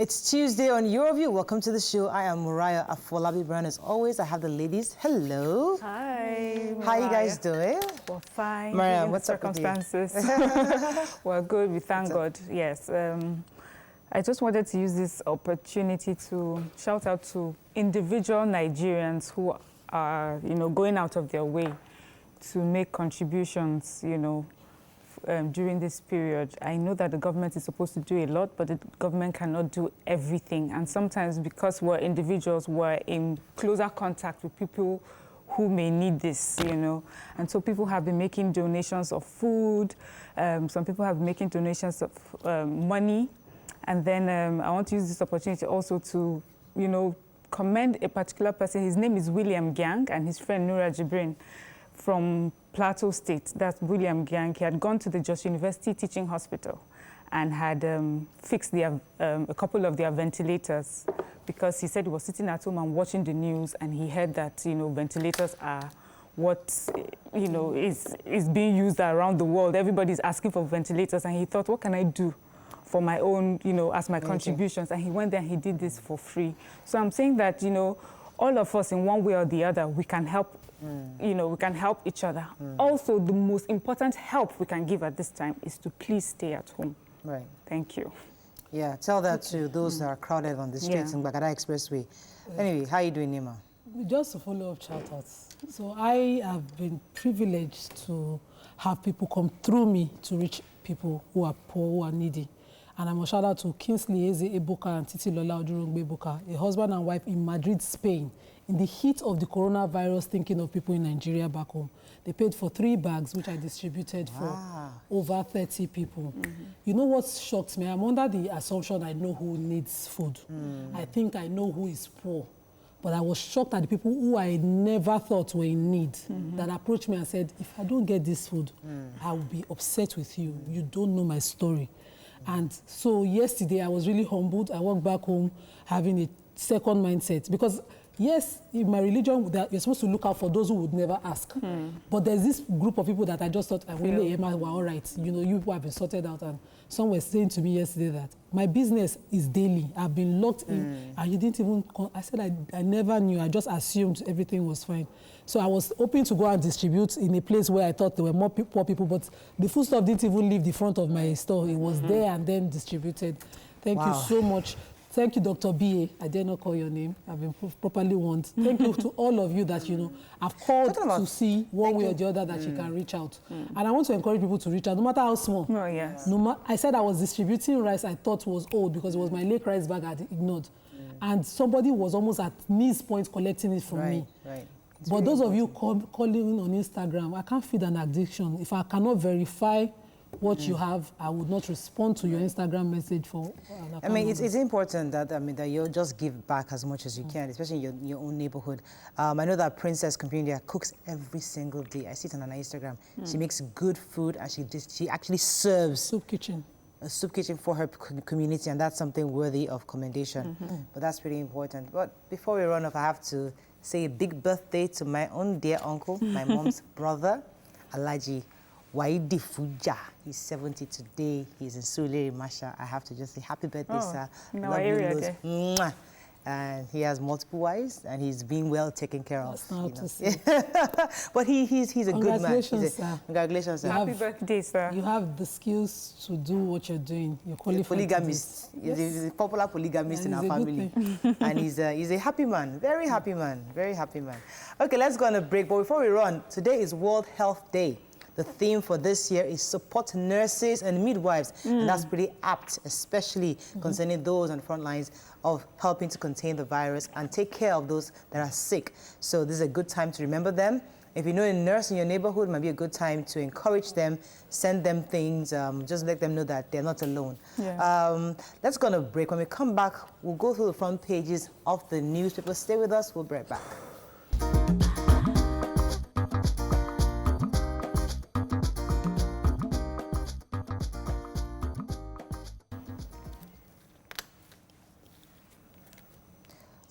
It's Tuesday on Your View. Welcome to the show. I am Mariah Afolabi Brown. As always, I have the ladies. Hello. Hi. How you guys doing? We're fine. Mariah, Given what's the up with you? circumstances? We're good. We thank God. Yes. I just wanted to use this opportunity to shout out to individual Nigerians who are, going out of their way to make contributions, during this period. I know that the government is supposed to do a lot, but the government cannot do everything. And sometimes because we're individuals, we're in closer contact with people who may need this, And so people have been making donations of food. Some people have been making donations of money. And then I want to use this opportunity also to, commend a particular person. His name is William Gang and his friend Nura Jibrin from Plateau State. That's William Gang. He had gone to the Jos University Teaching Hospital and had fixed a couple of their ventilators because he said he was sitting at home and watching the news, and he heard that, ventilators are what, is being used around the world. Everybody's asking for ventilators, and he thought, what can I do for my own, as my contributions? And he went there and he did this for free. So I'm saying that, all of us in one way or the other, we can help, we can help each other. Also, the most important help we can give at this time is to please stay at home. Right. Thank you. Yeah, tell that to those that are crowded on the streets in Bagada Expressway. Anyway, how are you doing, Nima? Just to follow up shout-outs. So I have been privileged to have people come through me to reach people who are poor, who are needy. And I must shout out to Kingsley Eze Ebuka and Titi Lola Odurungbe Ebuka, a husband and wife in Madrid, Spain, in the heat of the coronavirus, thinking of people in Nigeria back home. They paid for 3 bags, which I distributed for over 30 people. You know what shocks me? I'm under the assumption I know who needs food. I think I know who is poor. But I was shocked at the people who I never thought were in need that approached me and said, if I don't get this food, I will be upset with you. You don't know my story. And so yesterday I was really humbled. I walked back home having a second mindset because yes, in my religion, you're supposed to look out for those who would never ask. But there's this group of people that I just thought, Emma, were all right. You people have been sorted out. And some were saying to me yesterday that my business is daily. I've been locked in, and you didn't even I said I never knew. I just assumed everything was fine. So I was hoping to go and distribute in a place where I thought there were more poor people, but the food stuff didn't even leave the front of my store. It was there and then distributed. Thank you so much. Thank you, Dr. B.A. I dare not call your name. I've been properly warned. Thank you to all of you that, have called to see one way or the other that you can reach out. And I want to encourage people to reach out, no matter how small. Oh, yes. I said I was distributing rice I thought was old because it was my lake rice bag I had ignored. And somebody was almost at knees point collecting it from me. Right. But those of you calling on Instagram, I can't feed an addiction. If I cannot verify what you have, I would not respond to your Instagram message for an account. I mean, it's important that that you just give back as much as you can, especially in your own neighborhood. I know that Princess Community cooks every single day. I see it on her Instagram. She makes good food, and she actually serves soup kitchen. A soup kitchen for her community, and that's something worthy of commendation. But that's pretty important. But before we run off, I have to say a big birthday to my own dear uncle, my mom's brother, Alhaji Waidi Fuja. He's 70 today. He's in Surulere, Masha. I have to just say happy birthday, sir. In our area there. Mwah. And he has multiple wives, and he's being well taken care of. That's not to say. But he's a good man. Congratulations, sir. Congratulations, sir. Happy birthday, sir. You have the skills to do what you're doing. You're qualified. Polygamist. He's a popular polygamist in our family. And he's a happy man. Very happy man. Very happy man. Okay, let's go on a break. But before we run, today is World Health Day. The theme for this year is support nurses and midwives, and that's pretty apt, especially concerning those on the front lines of helping to contain the virus and take care of those that are sick. So this is a good time to remember them. If you know a nurse in your neighborhood, it might be a good time to encourage them, send them things, just let them know that they're not alone. Yeah. Let's go on a break. When we come back, we'll go through the front pages of the newspaper. Stay with us. We'll be right back.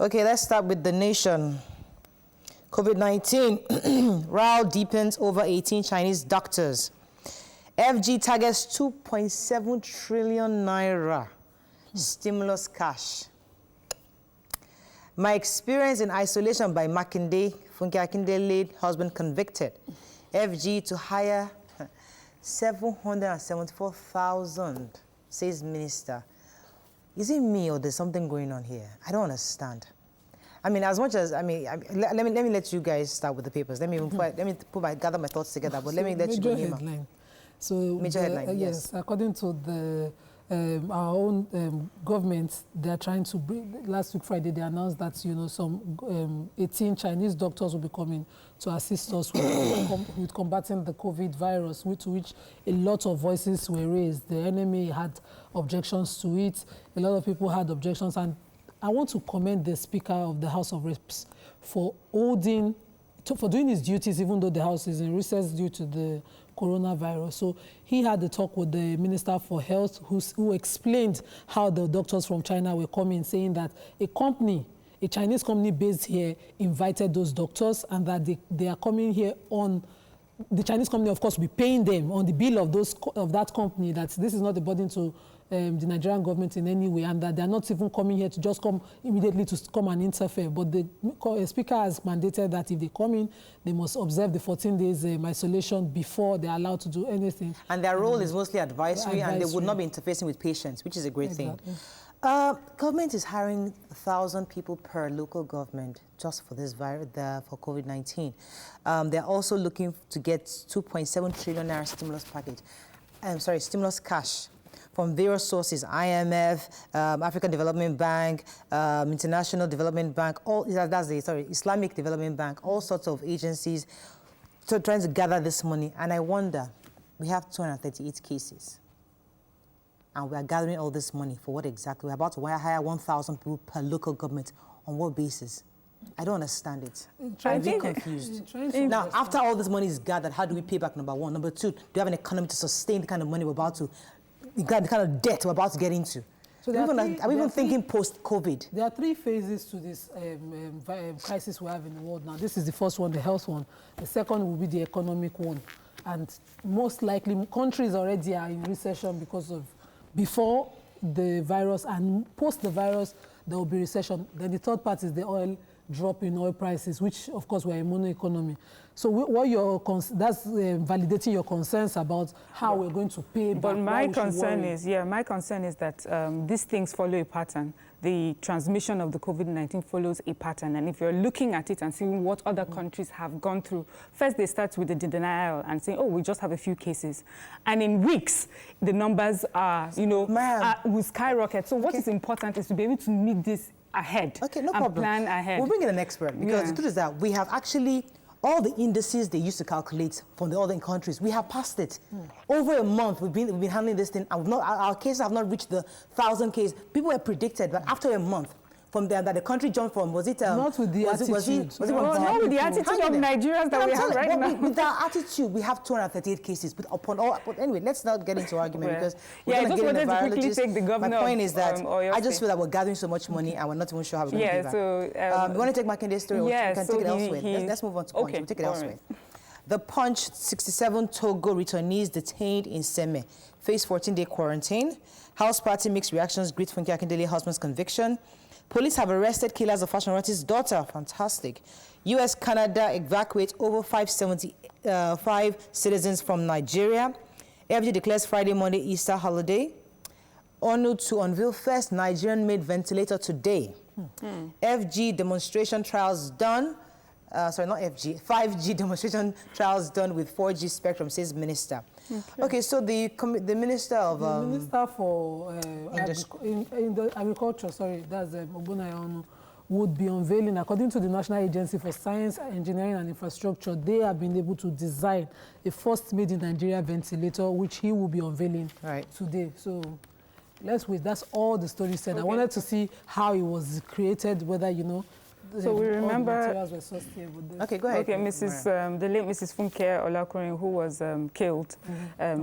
Okay, let's start with The Nation. COVID-19, row deepens over 18 Chinese doctors. FG targets 2.7 trillion naira Stimulus cash. My experience in isolation by Makinde, Funke Akindele, husband convicted. FG to hire 774,000, says minister. Is it me or there's something going on here? I don't understand. I mean, as much as, let me let you guys start with the papers. Let me gather my thoughts together, but let me let you go. Headline. So major headline, yes. According to the our own government, they are trying to bring. Last week Friday, they announced that some 18 Chinese doctors will be coming to assist us with combating the COVID virus, to which a lot of voices were raised. The enemy had objections to it. A lot of people had objections, and I want to commend the Speaker of the House of Reps for doing his duties, even though the House is in recess due to the coronavirus. So he had a talk with the Minister for Health, who explained how the doctors from China were coming, saying that a Chinese company based here invited those doctors, and that they are coming here on the Chinese company, of course, will be paying them on the bill of that company, that this is not a burden to the Nigerian government in any way, and that they are not even coming here to just come immediately to come and interfere. But the Speaker has mandated that if they come in, they must observe the 14 days isolation before they are allowed to do anything. And their role is mostly advisory, and they would not be interfacing with patients, which is a great thing. Government is hiring 1,000 people per local government just for this virus, for COVID-19. They're also looking to get 2.7 trillion naira stimulus cash from various sources: IMF, African Development Bank, International Development Bank, Islamic Development Bank, all sorts of agencies trying to gather this money. And I wonder, we have 238 cases. And we are gathering all this money for what exactly? We're about to hire 1,000 people per local government. On what basis? I don't understand it. I'm very confused. Now, after all this money is gathered, how do we pay back, number one? Number two, do we have an economy to sustain the kind of money we're about to, the kind of debt we're about to get into? So are we even thinking post-COVID? There are three phases to this crisis we have in the world now. This is the first one, the health one. The second will be the economic one. And most likely, countries already are in recession because of before the virus, and post the virus, there will be recession. Then the third part is the oil drop in oil prices, which, of course, we're a mono economy. So that's validating your concerns about how we're going to pay back. But my concern is that these things follow a pattern. The transmission of the COVID-19 follows a pattern. And if you're looking at it and seeing what other countries have gone through, first they start with the denial and saying, oh, we just have a few cases. And in weeks, the numbers are, will skyrocket. So what is important is to be able to meet this ahead. Okay, no problem. Plan ahead. We'll bring in an expert, because the truth is that we have actually all the indices they used to calculate from the other countries. We have passed it. Over a month, we've been handling this thing, and our cases have not reached the 1,000 cases. People were predicted, but after a month, from there, that the country jumped from, was it... not with the attitude. Not with the attitude of Nigerians that we have right now. With our attitude, we have 238 cases. But anyway, let's not get into argument, because we're going to get into virologist. My point is that I just feel that we're gathering so much money, and we're not even sure how we're going to pay back. So, you want to take Makende's story, or we can take it elsewhere? Let's move on to Punch. We'll take it elsewhere. The Punch: 67 Togo returnees detained in Seme face 14-day quarantine. House party mixed reactions greet Funke Akindele husband's conviction. Police have arrested killers of fashion artist's daughter. Fantastic. U.S. Canada evacuates over 575 citizens from Nigeria. FG declares Friday, Monday, Easter holiday. ONU to unveil first Nigerian-made ventilator today. FG demonstration trials done. Sorry, not FG. 5G demonstration trials done with 4G spectrum, says minister. Okay, so the minister of... the minister for in the agriculture, sorry, that's Ogbonnayan, would be unveiling, according to the National Agency for Science, Engineering and Infrastructure, they have been able to design a first made in Nigeria ventilator, which he will be unveiling today. So let's wait. That's all the story said. I wanted to see how it was created, whether, so we remember... Okay, go ahead. Okay, the late Mrs. Funke Olakunrin, who was killed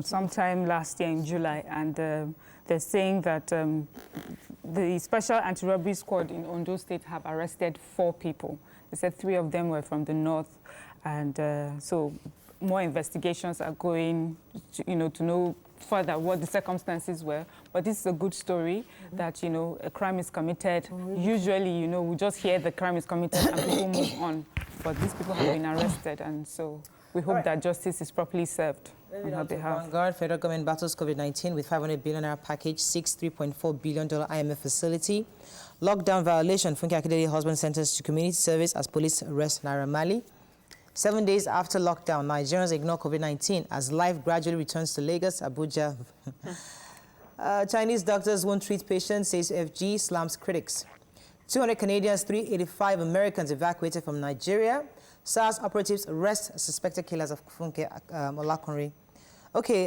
sometime last year in July, and they're saying that the Special Anti-Robbery Squad in Ondo State have arrested 4 people. They said 3 of them were from the north, and so more investigations are going, to know further what the circumstances were. But this is a good story that, you know, a crime is committed. Usually, you know, we just hear the crime is committed and people move on. But these people have been arrested, and so we hope that justice is properly served on her behalf. Vanguard, federal government battles COVID-19 with $500 billion package, seeks $3.4 billion IMF facility. Lockdown violation, Funke Akindele husband sentenced to community service as police arrest Naira Marley. 7 days after lockdown, Nigerians ignore COVID-19 as life gradually returns to Lagos, Abuja. Chinese doctors won't treat patients, says FG, slams critics. 200 Canadians, 385 Americans evacuated from Nigeria. SARS operatives arrest suspected killers of Funke Olakunri. Okay.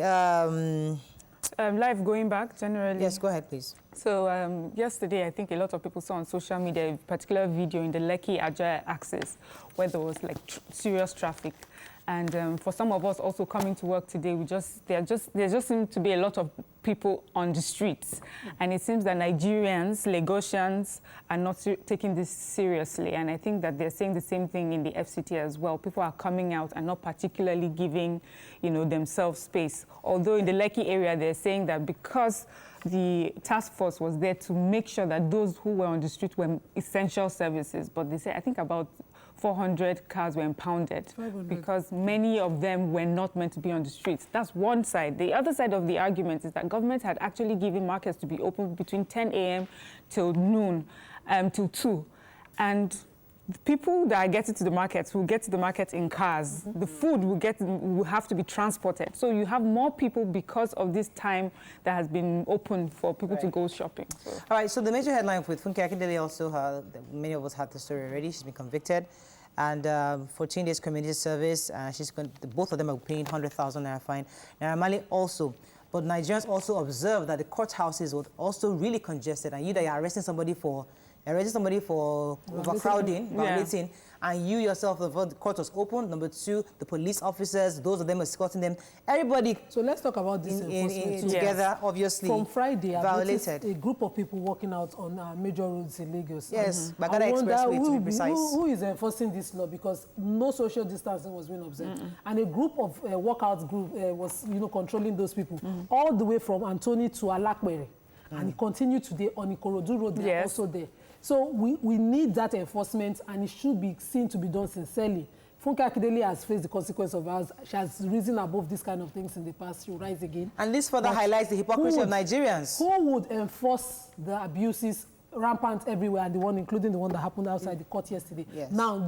Life going back, generally. Yes, go ahead, please. So yesterday, I think a lot of people saw on social media a particular video in the Lekki-Ajah axis where there was like serious traffic. And for some of us also coming to work today, there just seem to be a lot of people on the streets. And it seems that Nigerians, Lagosians are not taking this seriously. And I think that they're saying the same thing in the FCT as well. People are coming out and not particularly giving, you know, themselves space. Although in the Lekki area, they're saying that because the task force was there to make sure that those who were on the street were essential services. But they say, I think about 400 cars were impounded because many of them were not meant to be on the streets. That's one side. The other side of the argument is that government had actually given markets to be open between 10 a.m. till noon, till 2. And the people that are getting to the markets will get to the market in cars. The food will have to be transported. So you have more people because of this time that has been open for people to go shopping. So. All right, so the major headline with Funke Akindele also, many of us had the story already. She's been convicted. And 14 days community service. Both of them are paying 100,000 naira fine. Naira Marley also. But Nigerians also observe that the courthouses were also really congested. And you that are arresting somebody for overcrowding, violating, and you yourself, the court was open. Number 2, the police officers, those of them escorting them, everybody. So let's talk about this enforcement together, obviously. From Friday, I violated a group of people walking out on major roads in Lagos. Yes, Bagada Expressway to be precise. Who is enforcing this law? Because no social distancing was being observed, and a group of walkout group was, you know, controlling those people all the way from Antony to Alakwere, and it continued today on Ikorodu Road. They're also there. So we need that enforcement, and it should be seen to be done sincerely. Funke Akindele has faced the consequence of ours. She has risen above these kind of things in the past. She will rise again. And this further highlights the hypocrisy of Nigerians. Who would enforce the abuses rampant everywhere, and the one, including the one that happened outside the court yesterday? Yes. Now,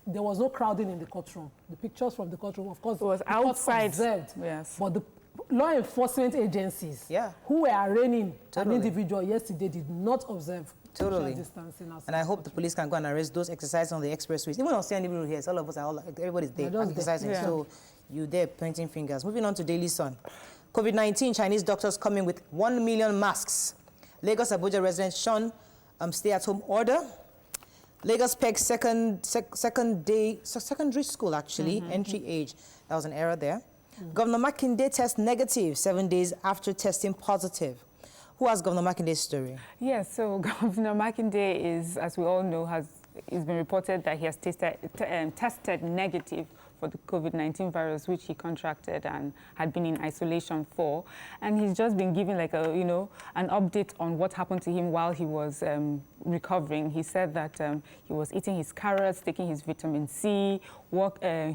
there was no crowding in the courtroom. The pictures from the courtroom, of course, it was outside. Observed, yes. But the law enforcement agencies who were arraigning an individual yesterday did not observe social distancing. And I hope the police can go and arrest those exercising on the expressways. Even on Sandy Road here, all of us are everybody's there exercising. So you there pointing fingers. Moving on to Daily Sun. COVID-19, Chinese doctors coming with 1 million masks. Lagos Abuja residents shun stay-at-home order. Lagos PEG secondary school, actually, entry age. That was an error there. Governor Makinde tests negative 7 days after testing positive. Who has Governor Makinde's story? Yes, so Governor Makinde is, as we all know, it's been reported that he has tested negative for the COVID-19 virus, which he contracted and had been in isolation for. And he's just been giving like a, an update on what happened to him while he was recovering. He said that he was eating his carrots, taking his vitamin C, he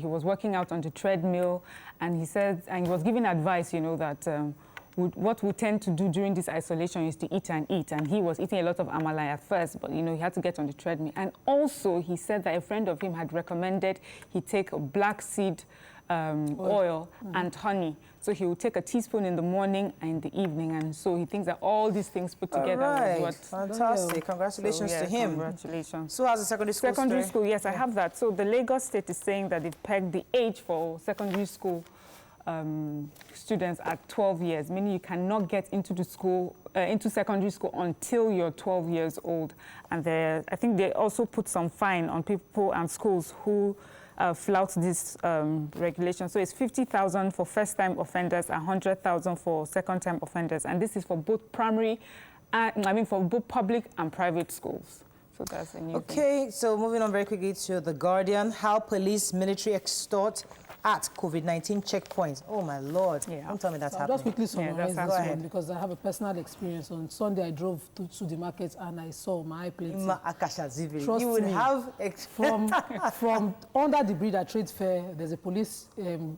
was working out on the treadmill, and he said, and he was giving advice, that what we tend to do during this isolation is to eat and eat. And he was eating a lot of amala at first, but, he had to get on the treadmill. And also, he said that a friend of him had recommended he take a black seed oil and honey. So he would take a teaspoon in the morning and in the evening. And so he thinks that all these things put together was what... Fantastic. Congratulations to him. Congratulations. So has the secondary school Secondary school, yes, I have that. So the Lagos State is saying that they've pegged the age for secondary school students at 12 years, meaning you cannot get into the school, into secondary school until you're 12 years old. And I think they also put some fine on people and schools who flout this regulation. So it's 50,000 for first-time offenders and 100,000 for second-time offenders. And this is for both for both public and private schools. So that's a new thing. So moving on very quickly to The Guardian. How police military extort at COVID-19 checkpoints. Oh, my Lord. Yeah. Don't tell me that's So I'll happening. just quickly summarize that's this happening. one because I have a personal experience. On Sunday, I drove to the market and I saw my eye plenty. Trust You would me, have... from under the bridge at Trade Fair, there's a police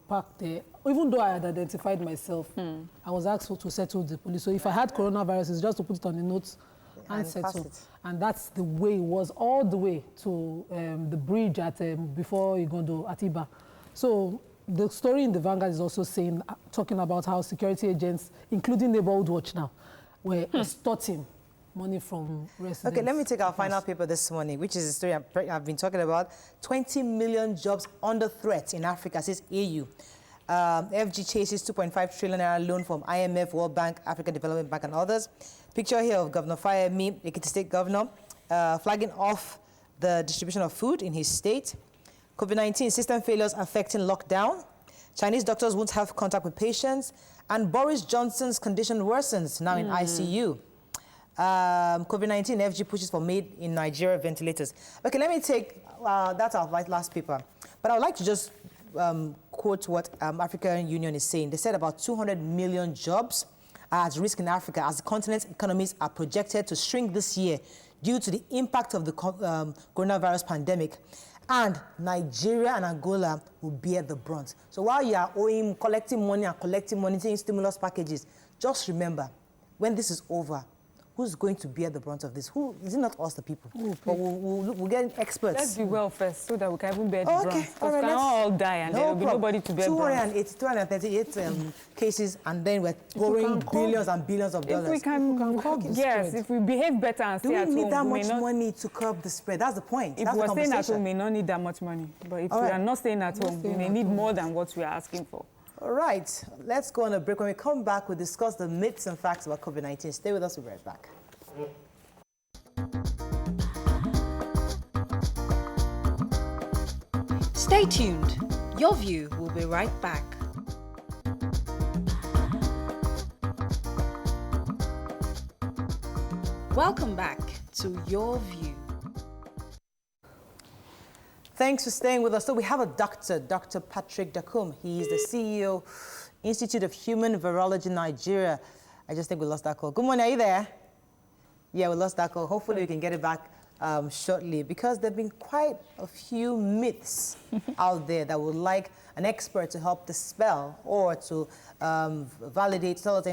park there. Even though I had identified myself, I was asked to settle the police. So if I had coronavirus, it's just to put it on the notes and settle. it. And that's the way it was all the way to the bridge at before you go to Atiba. So the story in the Vanguard is also saying, talking about how security agents, including Neighborhood Watch now, were extorting money from residents. Okay, let me take our final paper this morning, which is a story I've been talking about. 20 million jobs under threat in Africa, says AU. FG chases 2.5 trillion naira loan from IMF, World Bank, African Development Bank, and others. Picture here of Governor Fayemi, Ekiti State Governor, flagging off the distribution of food in his state. COVID-19 system failures affecting lockdown. Chinese doctors won't have contact with patients. And Boris Johnson's condition worsens, now in ICU. COVID-19, FG pushes for made in Nigeria ventilators. Okay, let me take, that's our last paper. But I would like to just quote what African Union is saying. They said about 200 million jobs are at risk in Africa as the continent's economies are projected to shrink this year due to the impact of the coronavirus pandemic. And Nigeria and Angola will bear the brunt. So while you are collecting money, saying stimulus packages, just remember, when this is over, who's going to bear the brunt of this? Who is it? Not us, the people. But we'll get experts. Let's be well first, so that we can even bear the brunt. Okay, All right, we can all die, and there will be nobody to bear the brunt. 238 cases, and then we're borrowing billions and billions of dollars. If we can curb the spread. If we behave better and stay at home, do we need that much money to curb the spread? That's the point. If we're staying at home, we may not need that much money. But if we are not staying at home, we may need more than what we are asking for. All right, let's go on a break. When we come back, we'll discuss the myths and facts about COVID-19. Stay with us, we'll be right back. Stay tuned. Your View will be right back. Welcome back to Your View. Thanks for staying with us. So we have a doctor, Dr. Patrick Dakum. He is the CEO, Institute of Human Virology, Nigeria. I just think we lost that call. Good morning, are you there? Yeah, we lost that call. Hopefully we can get it back shortly, because there have been quite a few myths out there that would like an expert to help dispel or to validate, tell us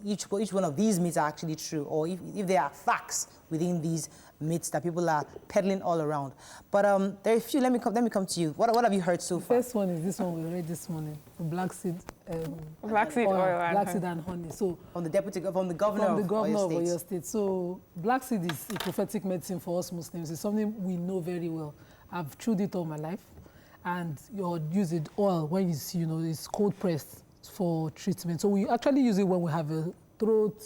each one of these myths are actually true, or if there are facts within these myths that people are peddling all around. But there are a few. Let me come to you. What have you heard so far? The first one is this one we read this morning, black seed oil, black seed and honey. So from the governor of Oyo State. So black seed is a prophetic medicine for us Muslims. It's something we know very well. I've chewed it all my life, and you use it oil when it's cold pressed for treatment. So we actually use it when we have a throat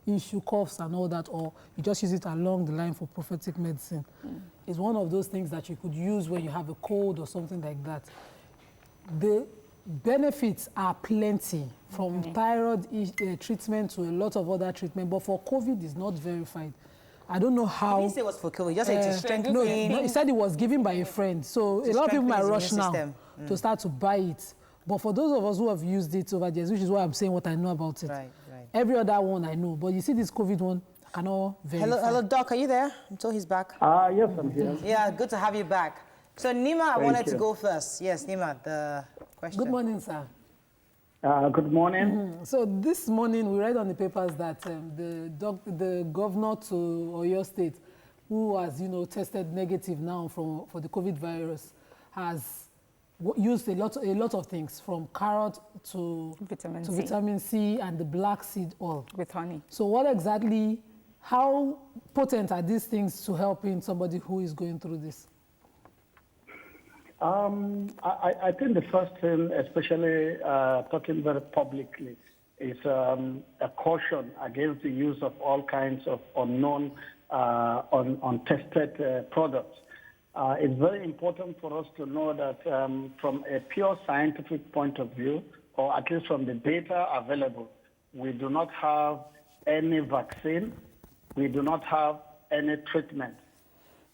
issue, coughs and all that, or you just use it along the line for prophetic medicine. It's one of those things that you could use when you have a cold or something like that. The benefits are plenty, from thyroid treatment to a lot of other treatment, but for COVID it's not verified. I don't know how. He didn't say it was for COVID, just said to strengthen. No, he said it was given by a friend. So a lot of people might rush now to start to buy it. But for those of us who have used it over the years, which is why I'm saying what I know about it. Right. Every other one I know. But you see this COVID one, I cannot verify. Hello, Doc, are you there? Until he's back. Yes, I'm here. Yeah, good to have you back. So Nima, I wanted to go first. Yes, Nima, the question. Good morning, sir. Good morning. So this morning we read on the papers that the governor to Oyo State, who has tested negative now for the COVID virus, has used a lot of things, from carrot to vitamin C and the black seed oil with honey. So how potent are these things to helping somebody who is going through this? I think the first thing, especially talking very publicly, is a caution against the use of all kinds of unknown, untested products. It's very important for us to know that from a pure scientific point of view, or at least from the data available, we do not have any vaccine, we do not have any treatment.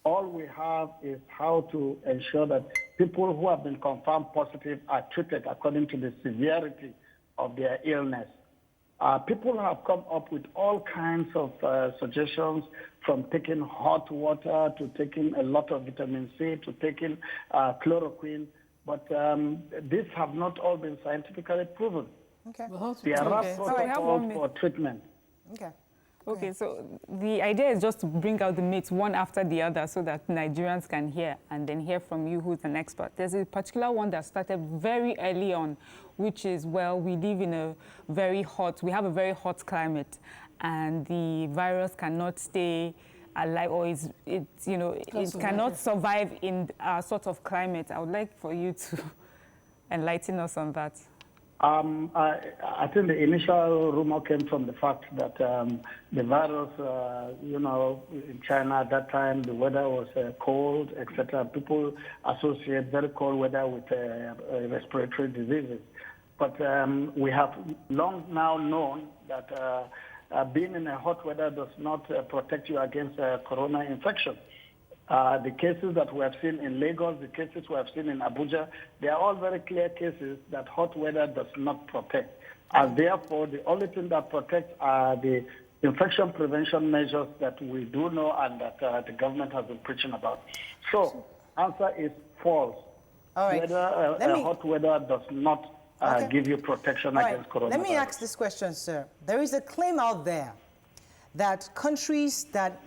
All we have is how to ensure that people who have been confirmed positive are treated according to the severity of their illness. People have come up with all kinds of suggestions, from taking hot water to taking a lot of vitamin C to taking chloroquine, but these have not all been scientifically proven. Okay. There are protocols for treatment. Okay. Okay, so the idea is just to bring out the myths one after the other so that Nigerians can hear and then hear from you who's an expert. There's a particular one that started very early on, which is, well, we live in a very hot, we have a very hot climate, and the virus cannot stay alive, or it cannot survive in our sort of climate. I would like for you to enlighten us on that. I think the initial rumor came from the fact that the virus, in China at that time, the weather was cold, etc. People associate very cold weather with respiratory diseases. But we have long now known that being in a hot weather does not protect you against corona infection. The cases that we have seen in Lagos, the cases we have seen in Abuja, they are all very clear cases that hot weather does not protect. And therefore, the only thing that protects are the infection prevention measures that we do know and that the government has been preaching about. So, answer is false. All right. Whether hot weather does not give you protection against coronavirus. Let me ask this question, sir. There is a claim out there that countries that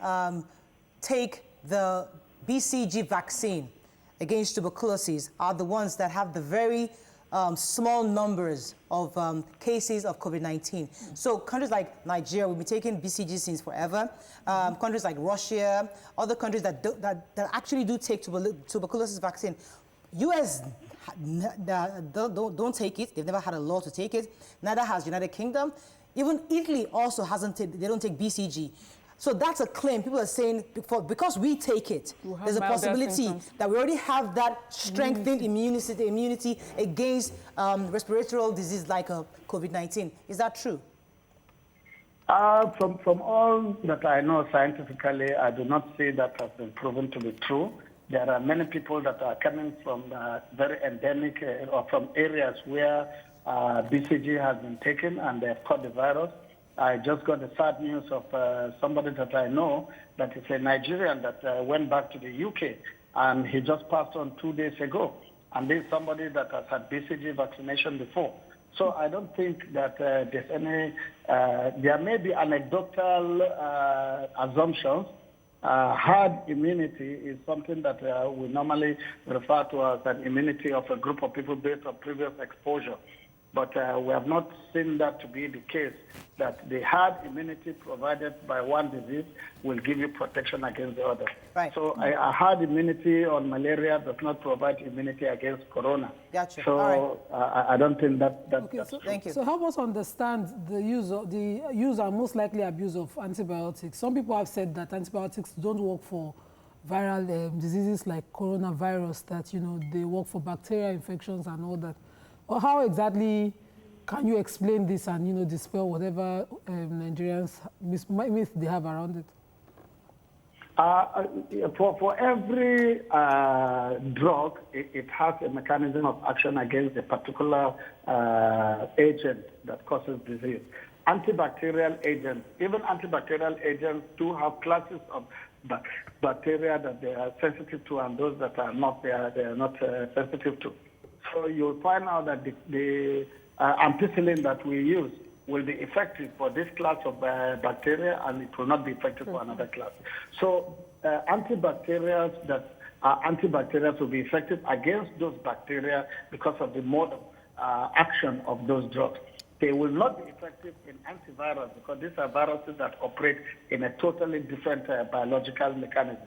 take the BCG vaccine against tuberculosis are the ones that have the very small numbers of cases of COVID-19. So countries like Nigeria will be taking BCG since forever. Countries like Russia, other countries that actually do take tuberculosis vaccine. US don't take it. They've never had a law to take it. Neither has United Kingdom. Even Italy also they don't take BCG. So that's a claim. People are saying because we take it, there's a possibility that we already have that strengthened immunity against respiratory disease like COVID-19. Is that true? From all that I know scientifically, I do not see that has been proven to be true. There are many people that are coming from very endemic or from areas where BCG has been taken and they've caught the virus. I just got the sad news of somebody that I know that is a Nigerian that went back to the UK, and he just passed on 2 days ago. And this is somebody that has had BCG vaccination before. So I don't think that there's any, there may be anecdotal assumptions. Herd immunity is something that we normally refer to as an immunity of a group of people based on previous exposure. But we have not seen that to be the case, that the herd immunity provided by one disease will give you protection against the other. Right. So a herd immunity on malaria does not provide immunity against corona. Gotcha. So I don't think that's true. Thank you. So help us understand the use and most likely abuse of antibiotics. Some people have said that antibiotics don't work for viral diseases like coronavirus, that, they work for bacterial infections and all that. How exactly can you explain this and, dispel whatever Nigerians myth they have around it? For every drug, it has a mechanism of action against a particular agent that causes disease. Antibacterial agents, even antibacterial agents do have classes of bacteria that they are sensitive to and those that are not, they are not sensitive to. So you'll find out that the ampicillin that we use will be effective for this class of bacteria, and it will not be effective for another class. So antibacterials will be effective against those bacteria because of the mode of action of those drugs. They will not be effective in antivirals because these are viruses that operate in a totally different biological mechanism.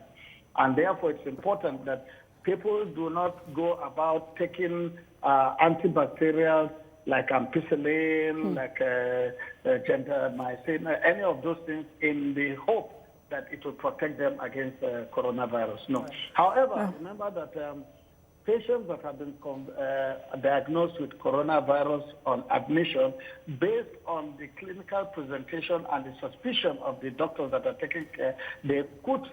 And therefore, it's important that people do not go about taking antibacterials like ampicillin, like gentamicin, any of those things in the hope that it will protect them against coronavirus. No. Right. However, remember that patients that have been diagnosed with coronavirus on admission, based on the clinical presentation and the suspicion of the doctors that are taking care, they could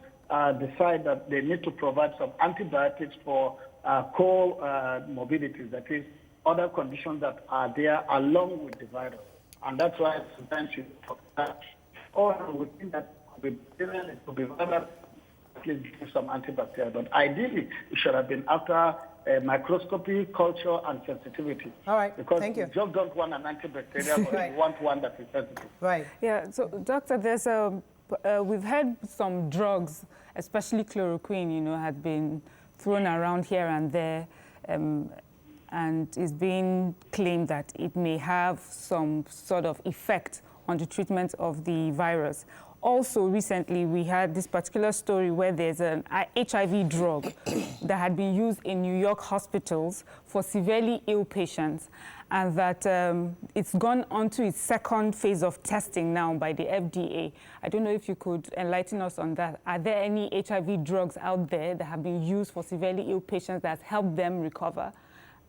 decide that they need to provide some antibiotics for comorbidities, that is, other conditions that are there along with the virus. And that's why sometimes you talk that, or we think that it could be viral, at least give some antibacterial. But ideally, it should have been after microscopy, culture, and sensitivity. All right, because thank you. You just don't want an antibacterial, but Right. you want one that is sensitive. Right. Yeah, so doctor, there's we've heard some drugs, especially chloroquine, you know, had been thrown around here and there, and it's being claimed that it may have some sort of effect on the treatment of the virus. Also, recently, we had this particular story where there's an HIV drug that had been used in New York hospitals for severely ill patients, and that it's gone on to its second phase of testing now by the FDA. I don't know if you could enlighten us on that. Are there any HIV drugs out there that have been used for severely ill patients that helped them recover,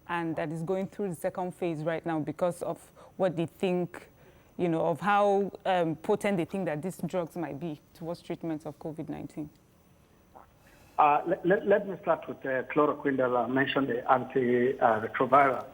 and that is going through the second phase right now because of what they think, you know, of how potent they think that these drugs might be towards treatment of COVID-19? Let me start with chloroquine that I mentioned, the antiretroviral.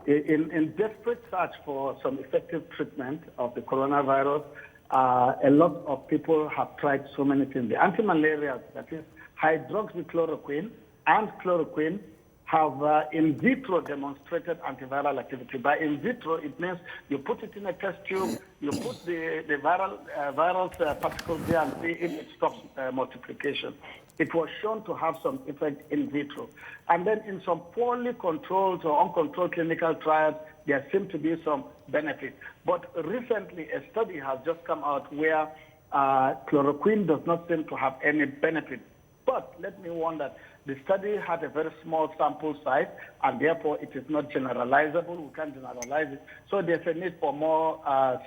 In desperate search for some effective treatment of the coronavirus, a lot of people have tried so many things. The anti-malaria, that is hydroxychloroquine and chloroquine, have in vitro demonstrated antiviral activity. By in vitro, it means you put it in a test tube, you put the viral particles there and see if it stops multiplication. It was shown to have some effect in vitro. And then in some poorly controlled or uncontrolled clinical trials, there seemed to be some benefit. But recently, a study has just come out where chloroquine does not seem to have any benefit. But let me warn that the study had a very small sample size, and therefore it is not generalizable. We can't generalize it. So there's a need for more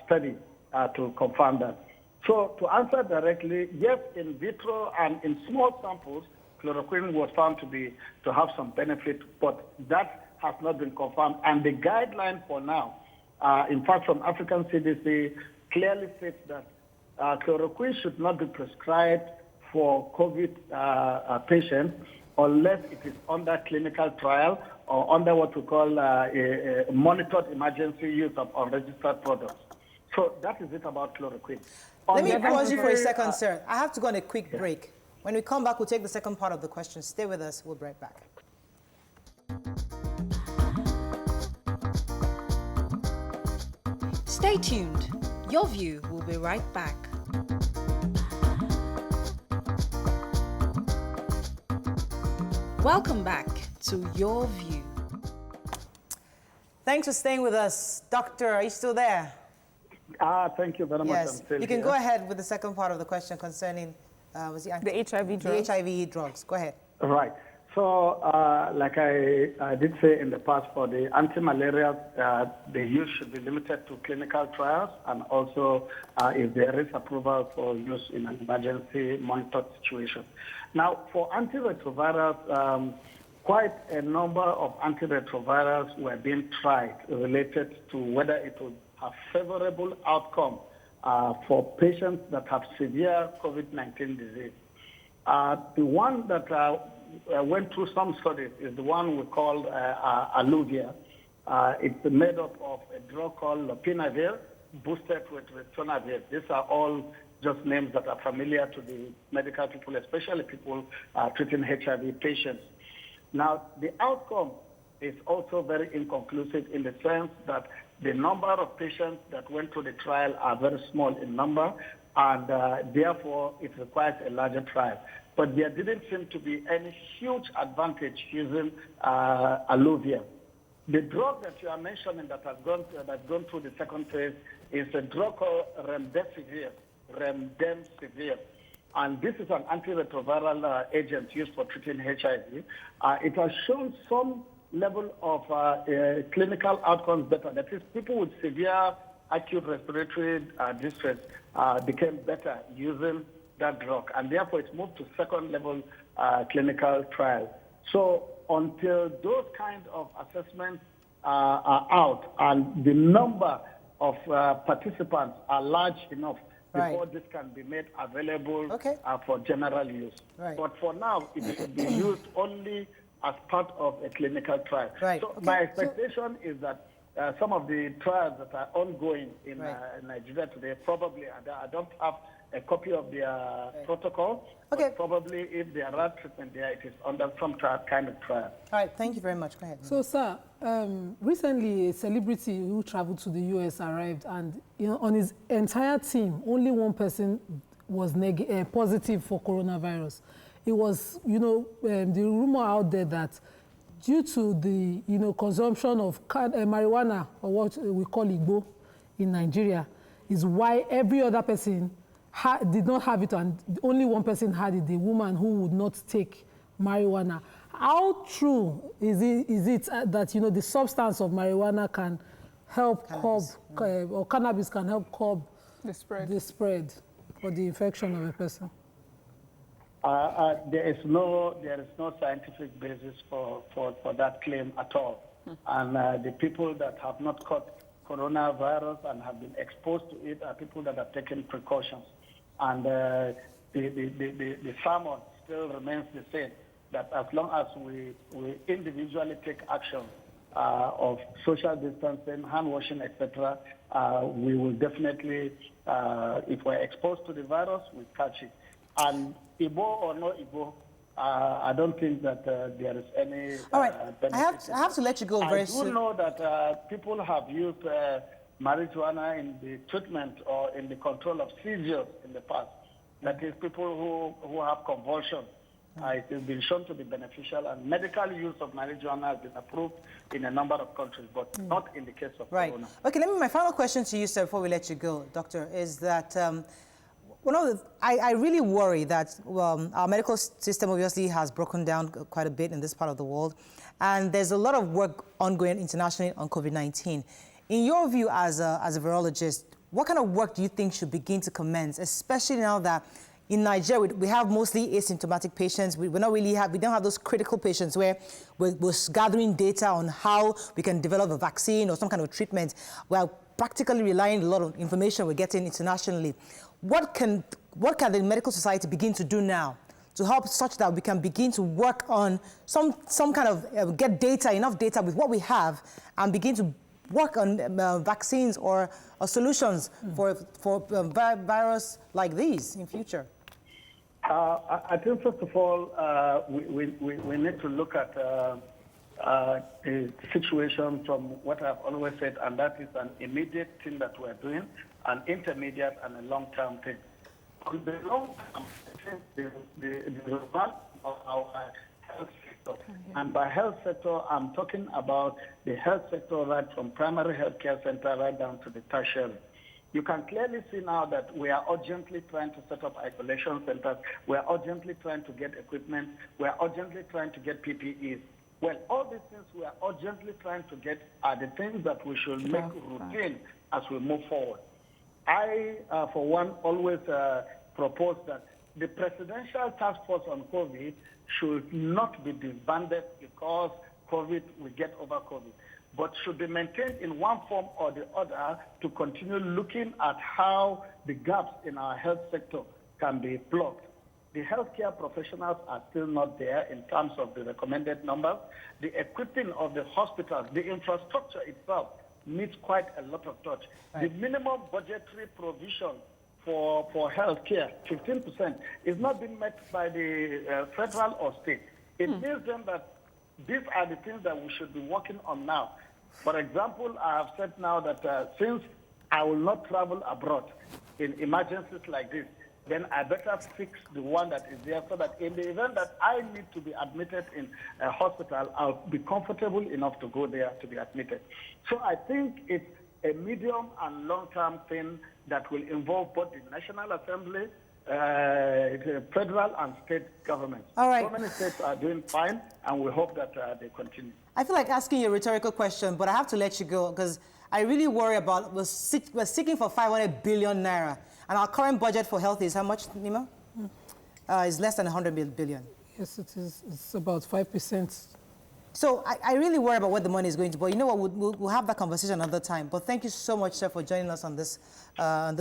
study to confirm that. So to answer directly, yes, in vitro and in small samples, chloroquine was found to have some benefit, but that has not been confirmed. And the guideline for now, in fact, from African CDC, clearly states that chloroquine should not be prescribed for COVID patients unless it is under clinical trial or under what we call a monitored emergency use of unregistered products. So that is it about chloroquine. Let me pause you for a second, sir. I have to go on a quick break. When we come back, we'll take the second part of the question. Stay with us. We'll be right back. Stay tuned. Your View will be right back. Welcome back to Your View. Thanks for staying with us. Doctor, are you still there? Thank you very much. Yes. You can go ahead with the second part of the question concerning the HIV drugs. The HIV drugs. Go ahead. Right. So, like I did say in the past, for the anti-malaria, the use should be limited to clinical trials, and also if there is approval for use in an emergency monitored situation. Now, for antiretrovirals, quite a number of antiretrovirals were being tried related to whether it would have favorable outcome for patients that have severe COVID-19 disease. The one that went through some studies is the one we call Alluvia. It's made up of a drug called lopinavir boosted with ritonavir. These are all just names that are familiar to the medical people, especially people treating HIV patients. Now, the outcome is also very inconclusive in the sense that the number of patients that went through the trial are very small in number, and therefore it requires a larger trial. But there didn't seem to be any huge advantage using Alluvia. The drug that you are mentioning that has gone through the second phase is a drug called remdesivir. And this is an antiretroviral agent used for treating HIV. It has shown some level of clinical outcomes better. That is, people with severe acute respiratory distress became better using that drug, and therefore it's moved to second level clinical trial. So until those kind of assessments are out and the number of participants are large enough before this can be made available for general use. Right. But for now, it should be used only as part of a clinical trial. Right. So my expectation is that some of the trials that are ongoing in Nigeria today, probably, I don't have a copy of their protocol, but probably if there are treatment there, it is under some kind of trial. All right, thank you very much. Go ahead. So, sir, recently a celebrity who traveled to the US arrived, and on his entire team, only one person was positive for coronavirus. It was, the rumor out there that due to the, consumption of marijuana, or what we call Igbo in Nigeria, is why every other person did not have it, and only one person had it, the woman who would not take marijuana. How true is it that, the substance of marijuana can help curb, or cannabis can help curb the spread or the infection of a person? There is no scientific basis for that claim at all. And the people that have not caught coronavirus and have been exposed to it are people that have taken precautions. And the sermon still remains the same, that as long as we individually take action of social distancing, hand washing, etc., we will definitely, if we're exposed to the virus, we catch it. And Igbo or no Igbo, I don't think that there is any All right, I have to let you go very soon. I do know that people have used marijuana in the treatment or in the control of seizures in the past. That is, people who have convulsions. It has been shown to be beneficial, and medical use of marijuana has been approved in a number of countries, but not in the case of corona. Okay, my final question to you, sir, before we let you go, doctor, is that I really worry that our medical system obviously has broken down quite a bit in this part of the world, and there's a lot of work ongoing internationally on COVID-19. In your view as a virologist, what kind of work do you think should begin to commence, especially now that in Nigeria we have mostly asymptomatic patients? We don't have those critical patients where we're gathering data on how we can develop a vaccine or some kind of treatment. We're practically relying a lot on information we're getting internationally. What can the medical society begin to do now to help such that we can begin to work on some kind of get data, enough data with what we have, and begin to work on vaccines or solutions for virus like these in future? I think, first of all, we need to look at the situation from what I've always said, and that is an immediate thing that we're doing, an intermediate and a long-term thing. On the long-term, the run of our health sector, and by health sector, I'm talking about the health sector right from primary healthcare center right down to the tertiary. You can clearly see now that we are urgently trying to set up isolation centers. We are urgently trying to get equipment. We are urgently trying to get PPEs. Well, all these things we are urgently trying to get are the things that we should make routine as we move forward. I, for one, always propose that the Presidential Task Force on COVID should not be disbanded because COVID, we get over COVID, but should be maintained in one form or the other to continue looking at how the gaps in our health sector can be plugged. The healthcare professionals are still not there in terms of the recommended numbers. The equipping of the hospitals, the infrastructure itself needs quite a lot of touch. The minimum budgetary provision for healthcare, 15%, is not being met by the federal or state. It means then that these are the things that we should be working on now. For example, I have said now that since I will not travel abroad in emergencies like this, then I better fix the one that is there so that in the event that I need to be admitted in a hospital, I'll be comfortable enough to go there to be admitted. So I think it's a medium and long-term thing that will involve both the National Assembly, the federal and state governments. All right. So many states are doing fine, and we hope that they continue. I feel like asking you a rhetorical question, but I have to let you go because I really worry about, we're seeking for 500 billion naira. And our current budget for health is how much, Nima? It's less than 100 billion. Yes, it is. It's about 5%. So I really worry about where the money is going to, but you know what, we'll have that conversation another time. But thank you so much, sir, for joining us on this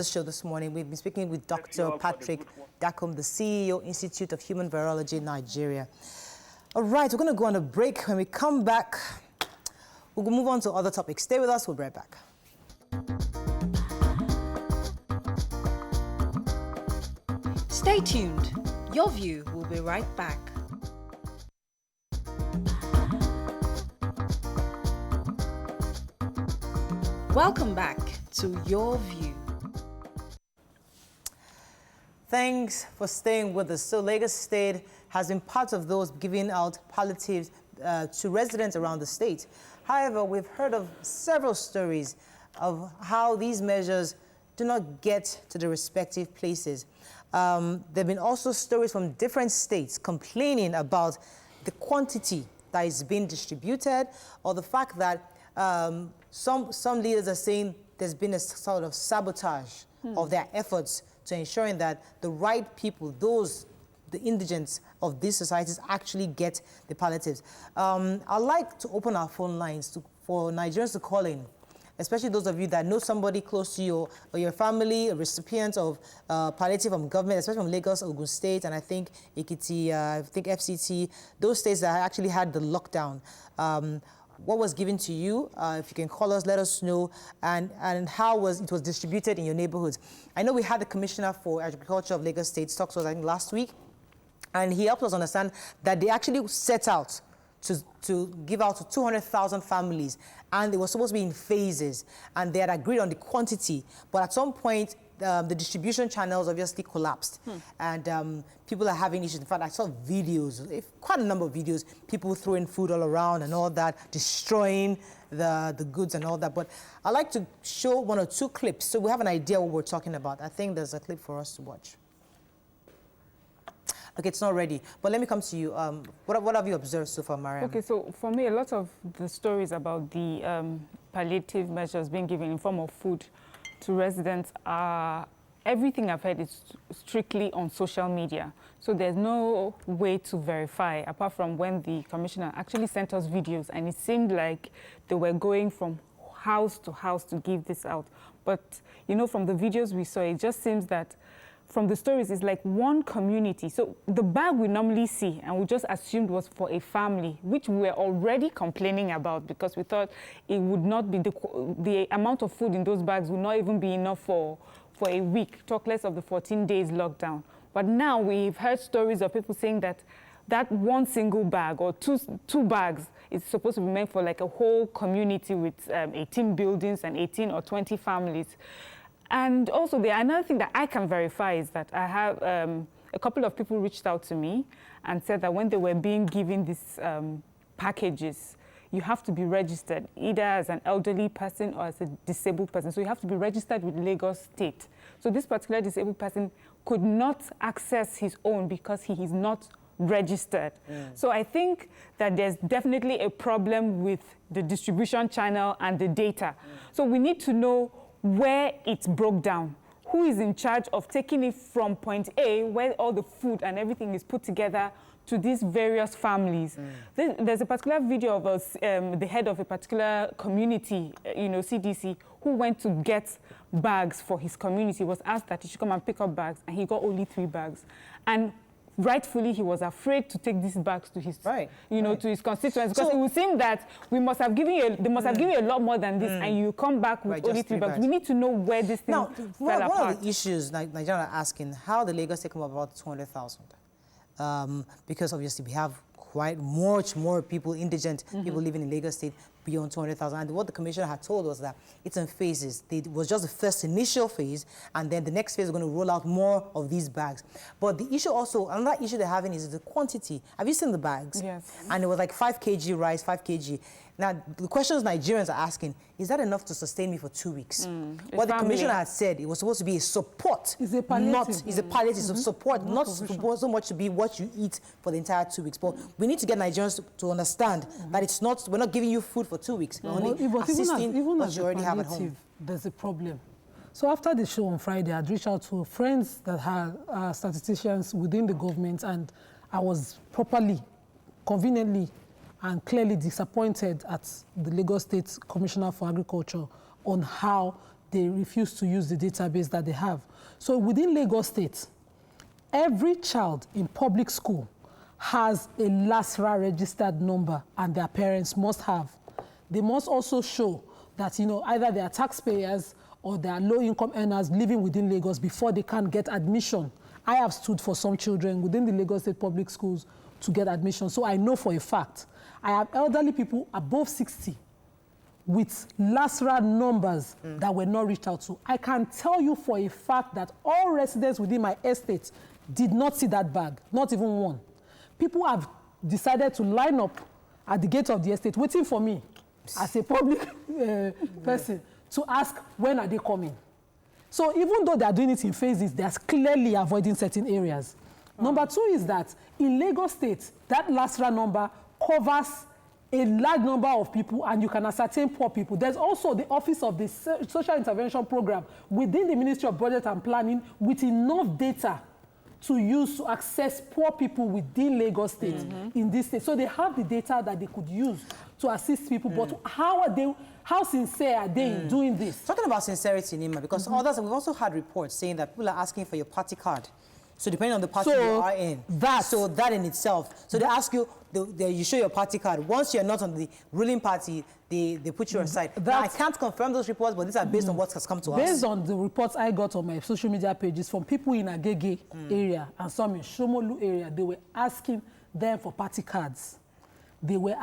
show this morning. We've been speaking with Dr. Patrick Dakum, the CEO, Institute of Human Virology, Nigeria. All right, we're going to go on a break. When we come back, we'll move on to other topics. Stay with us, we'll be right back. Stay tuned. Your View will be right back. Welcome back to Your View. Thanks for staying with us. So Lagos State has been part of those giving out palliatives to residents around the state. However, we've heard of several stories of how these measures do not get to the respective places. There have been also stories from different states complaining about the quantity that is being distributed, or the fact that some leaders are saying there's been a sort of sabotage of their efforts to ensuring that the right people, the indigents of these societies, actually get the palliatives. I'd like to open our phone lines for Nigerians to call in, especially those of you that know somebody close to you or your family, a recipient of palliative from government, especially from Lagos, Ogun State, and I think Ekiti, I think FCT, those states that actually had the lockdown. What was given to you? If you can call us, let us know, and how it was distributed in your neighborhoods. I know we had the Commissioner for Agriculture of Lagos State talk to us, I think, last week, and he helped us understand that they actually set out to give out to 200,000 families, and it was supposed to be in phases, and they had agreed on the quantity, but at some point, the distribution channels obviously collapsed, and people are having issues. In fact, I saw videos, quite a number of videos, people throwing food all around and all that, destroying the goods and all that. But I'd like to show one or two clips so we have an idea what we're talking about. I think there's a clip for us to watch. Okay, it's not ready, but let me come to you. What have you observed so far, Mariam? Okay, so for me, a lot of the stories about the palliative measures being given in form of food to residents are, everything I've heard is strictly on social media. So there's no way to verify, apart from when the commissioner actually sent us videos, and it seemed like they were going from house to give this out. But, you know, from the videos we saw, it just seems that from the stories, it's like one community. So the bag we normally see, and we just assumed was for a family, which we were already complaining about because we thought it would not be, the amount of food in those bags would not even be enough for a week, talk less of the 14 days lockdown. But now we've heard stories of people saying that one single bag or two bags is supposed to be meant for like a whole community with 18 buildings and 18 or 20 families. And also, another thing that I can verify is that I have a couple of people reached out to me and said that when they were being given these packages, you have to be registered either as an elderly person or as a disabled person. So you have to be registered with Lagos State. So this particular disabled person could not access his own because he is not registered. So I think that there's definitely a problem with the distribution channel and the data. So we need to know where it broke down. Who is in charge of taking it from point A, where all the food and everything is put together, to these various families. There's a particular video of us, the head of a particular community, CDC, who went to get bags for his community, was asked that he should come and pick up bags, and he got only 3 bags. And rightfully, he was afraid to take these bags to his, to his constituents, because it would seem that they must have given you a lot more than this, and you come back with only 3 bags. We need to know where this thing fell apart. One of the issues Nigerians are asking, how the Lagos State come about 200,000? Because obviously we have quite much more people, indigent people living in Lagos State beyond 200,000. And what the commissioner had told us that it's in phases. It was just the first initial phase, and then the next phase is going to roll out more of these bags. But the issue also, another issue they're having is the quantity. Have you seen the bags? Yes. And it was like 5 kg rice, 5 kg. Now, the questions Nigerians are asking, is that enough to sustain me for 2 weeks? What the commissioner had said, it was supposed to be a support. It's a palliative. It's a palliative of support, not so much to be what you eat for the entire 2 weeks. But we need to get Nigerians to understand that it's not, we're not giving you food for 2 weeks. We're only assisting what you already have at home. There's a problem. So after the show on Friday, I'd reached out to friends that had statisticians within the government, and I was properly, conveniently and clearly disappointed at the Lagos State Commissioner for Agriculture on how they refuse to use the database that they have. So within Lagos State, every child in public school has a LASRA registered number, and their parents must have. They must also show that, either they are taxpayers or they are low-income earners living within Lagos before they can get admission. I have stood for some children within the Lagos State public schools to get admission. So I know for a fact, I have elderly people above 60 with LASRA numbers that were not reached out to. I can tell you for a fact that all residents within my estate did not see that bag, not even one. People have decided to line up at the gate of the estate waiting for me as a public person to ask when are they coming. So even though they are doing it in phases, they are clearly avoiding certain areas. Number two is that in Lagos State, that LASRA number covers a large number of people, and you can ascertain poor people. There's also the Office of the Social Intervention Program within the Ministry of Budget and Planning with enough data to use to access poor people within Lagos State in this state. So they have the data that they could use to assist people, but how sincere are they in doing this? Talking about sincerity, Nima, because others, we've also had reports saying that people are asking for your party card. So depending on the party you are in, that in itself. So they ask you, you show your party card. Once you're not on the ruling party, they put you aside. Now, I can't confirm those reports, but these are based on what has come to us. Based on the reports I got on my social media pages from people in Agege area and some in Shomolu area, they were asking them for party cards. They were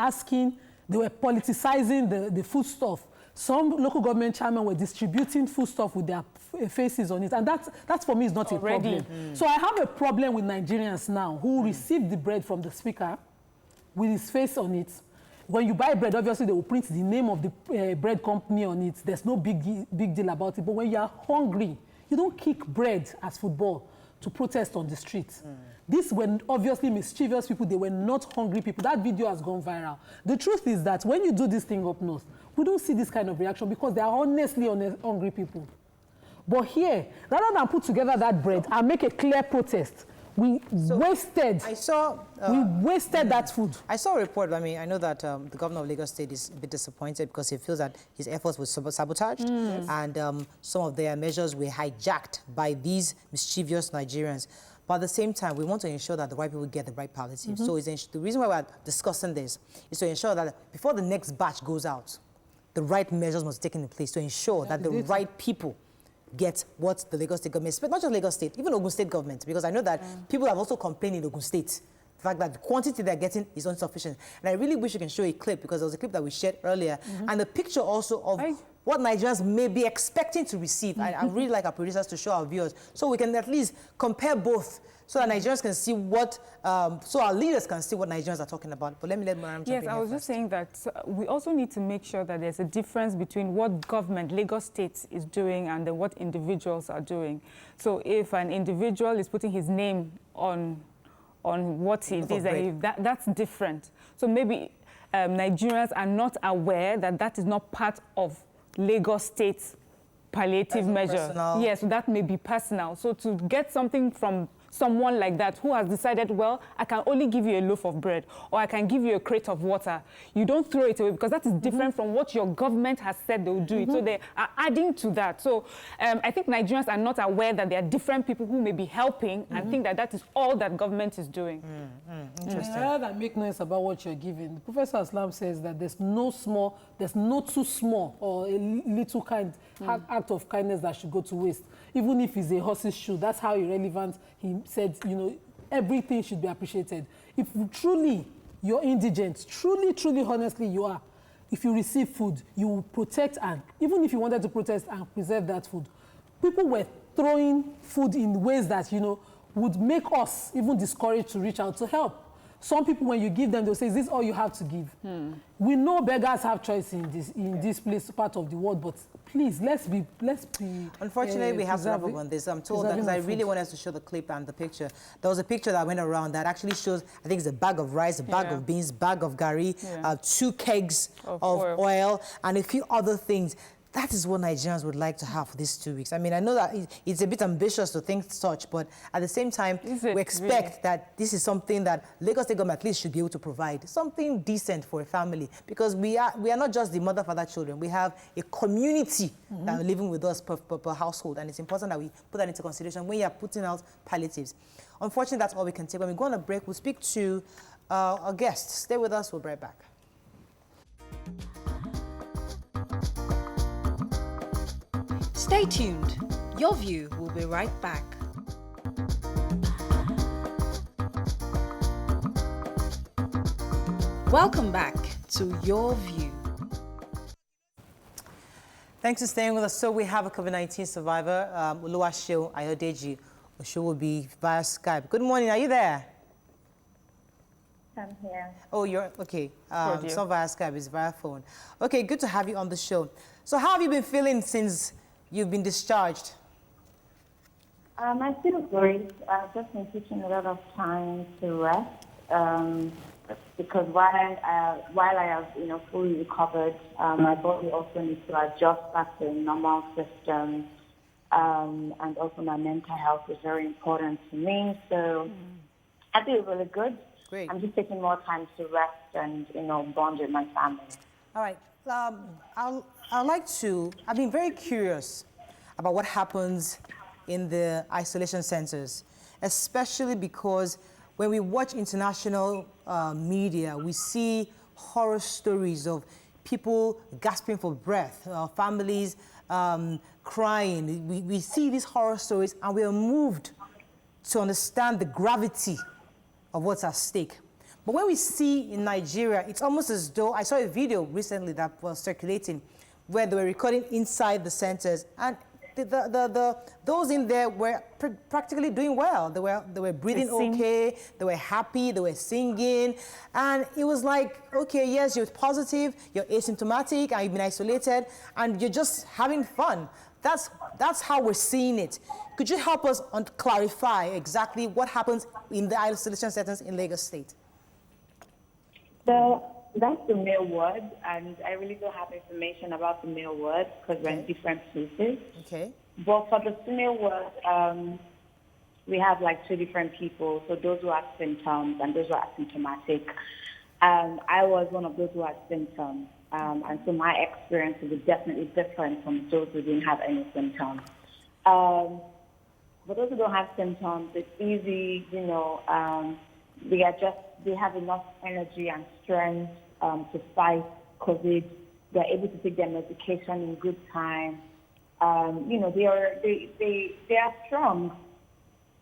politicizing the foodstuff. Some local government chairmen were distributing foodstuff with their faces on it. And that for me is not a problem. So I have a problem with Nigerians now who receive the bread from the speaker with his face on it. When you buy bread, obviously they will print the name of the bread company on it. There's no big deal about it. But when you are hungry, you don't kick bread as football to protest on the streets. These were obviously mischievous people. They were not hungry people. That video has gone viral. The truth is that when you do this thing up north, we don't see this kind of reaction because they are honestly hungry people. But here, rather than put together that bread and make a clear protest, we wasted that food. I saw a report. I mean, I know that the governor of Lagos State is a bit disappointed because he feels that his efforts were sabotaged and some of their measures were hijacked by these mischievous Nigerians. But at the same time, we want to ensure that the right people get the right palliative. So the reason why we're discussing this is to ensure that before the next batch goes out, the right measures must be taken in place to ensure that the right people get what the Lagos State government, not just Lagos State, even Ogun State government, because I know that people have also complained in Ogun State. The fact that the quantity they're getting is insufficient. And I really wish you can show a clip, because there was a clip that we shared earlier, and the picture also of what Nigerians may be expecting to receive. I really like our producers to show our viewers, so we can at least compare both, so that Nigerians can see what, so our leaders can see what Nigerians are talking about. But let Mariam jump in. Yes, I was just saying that we also need to make sure that there's a difference between what government, Lagos State, is doing and then what individuals are doing. So if an individual is putting his name on what he did, that's different. So maybe Nigerians are not aware that that is not part of Lagos State's palliative measure. Personal. Yes, that may be personal. So to get something from someone like that who has decided, well, I can only give you a loaf of bread or I can give you a crate of water, you don't throw it away, because that is different from what your government has said they'll do it. So they are adding to that. So I think Nigerians are not aware that there are different people who may be helping and think that that is all that government is doing. Interesting. Rather than make noise about what you're giving, Professor Aslam says that there's no too small or a little act of kindness that should go to waste. Even if it's a horse's shoe, that's how irrelevant he said, everything should be appreciated. If truly you're indigent, truly, honestly you are, if you receive food, you will protect, and even if you wanted to protest and preserve that food, people were throwing food in ways that, would make us even discouraged to reach out to help. Some people, when you give them, they'll say, is this all you have to give? We know beggars have choice in this place, part of the world, but please, let's be. Unfortunately, we have to wrap up on this. I'm told that, because I really want us to show the clip and the picture. There was a picture that went around that actually shows, I think it's a bag of rice, a bag of beans, bag of gari, 2 kegs of oil, and a few other things. that is what Nigerians would like to have for these 2 weeks. I mean, I know that it's a bit ambitious to think such, but at the same time, we expect that this is something that Lagos State government at least should be able to provide, something decent for a family, because we are not just the mother, father, children. We have a community that are living with us per household, and it's important that we put that into consideration when you are putting out palliatives. Unfortunately, that's all we can take. When we go on a break, we'll speak to our guests. Stay with us. We'll be right back. Stay tuned. Your View will be right back. Welcome back to Your View. Thanks for staying with us. So we have a COVID-19 survivor, Oluwaseun Ayodeji. She will be via Skype. Good morning. Are you there? I'm here. Oh, you're okay. It's not via Skype. It's via phone. Okay, good to have you on the show. So how have you been feeling since you've been discharged? I feel great. I've just been taking a lot of time to rest because while I have fully recovered, my body also needs to adjust back to a normal system, and also my mental health is very important to me. So I feel really good. Great. I'm just taking more time to rest and bond with my family. All right. I've been very curious about what happens in the isolation centers, especially because when we watch international media, we see horror stories of people gasping for breath, families crying. We see these horror stories and we are moved to understand the gravity of what's at stake. But when we see in Nigeria, it's almost as though, I saw a video recently that was circulating where they were recording inside the centers, and those in there were practically doing well. They were breathing okay, they were happy, they were singing, and it was like, okay, yes, you're positive, you're asymptomatic, and you've been isolated, and you're just having fun. That's how we're seeing it. Could you help us clarify exactly what happens in the isolation centers in Lagos State? So that's the male ward, and I really don't have information about the male ward because we're in different places. Okay. But for the female ward, we have like 2 different people. So those who have symptoms and those who are asymptomatic. I was one of those who had symptoms. And so my experience will be definitely different from those who didn't have any symptoms. For those who don't have symptoms, it's easy, they have enough energy and strength to fight COVID. They're able to take their medication in good time. They are strong.